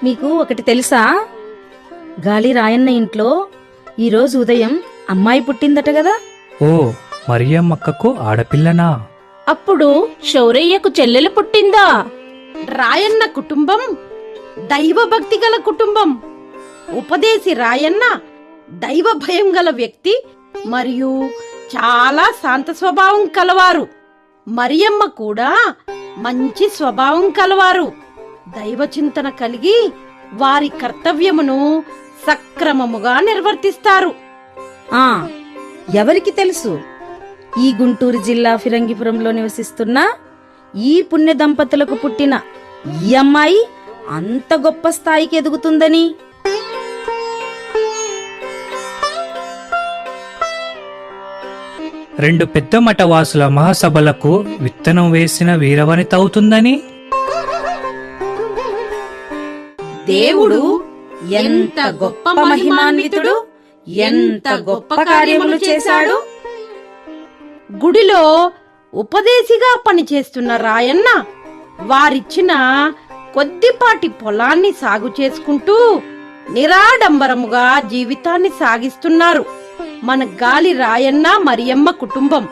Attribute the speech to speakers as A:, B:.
A: మీకు ఒకటి తెలుసా? గాలి రాయన్న ఇంట్లో ఈరోజు ఉదయం అమ్మాయి పుట్టిందట కదా.
B: ఓ, మరియమ్మక్కకు ఆడపిల్లనా?
C: అప్పుడు శౌరయ్యకు చెల్లెలు పుట్టిందా? రాయన్న కుటుంబం దైవభక్తి గల కుటుంబం. ఉపదేశి రాయన్న దైవ భయం గల వ్యక్తి మరియు చాలా శాంత స్వభావం కలవారు. మరియమ్మ కూడా మంచి స్వభావం కలవారు. దైవ చింతన కలిగి వారి కర్తవ్యమును సక్రమముగా నిర్వర్తిస్తారు.
A: ఎవరికి తెలుసు, ఈ గుంటూరు జిల్లా ఫిరంగిపురంలో నివసిస్తున్న ఈ పుణ్య దంపతులకు పుట్టిన ఈ అమ్మాయి అంత గొప్ప స్థాయికి ఎదుగుతుందని.
B: రెండు పెద్ద మఠవాసుల మహాసభలకు విత్తనం వేసిన వీరవనిత అవుతుందని.
C: దేవుడు ఎంత గొప్ప మహిమాన్వితుడు, ఎంత గొప్ప కార్యములు చేశాడు. గుడిలో ఉపదేశిగా పనిచేస్తున్న రాయన్న వారిచ్చిన కొద్దిపాటి పొలాన్ని సాగు చేసుకుంటూ నిరాడంబరముగా జీవితాన్ని సాగిస్తున్నారు. మన గాలి రాయన్న మరియమ్మ కుటుంబం.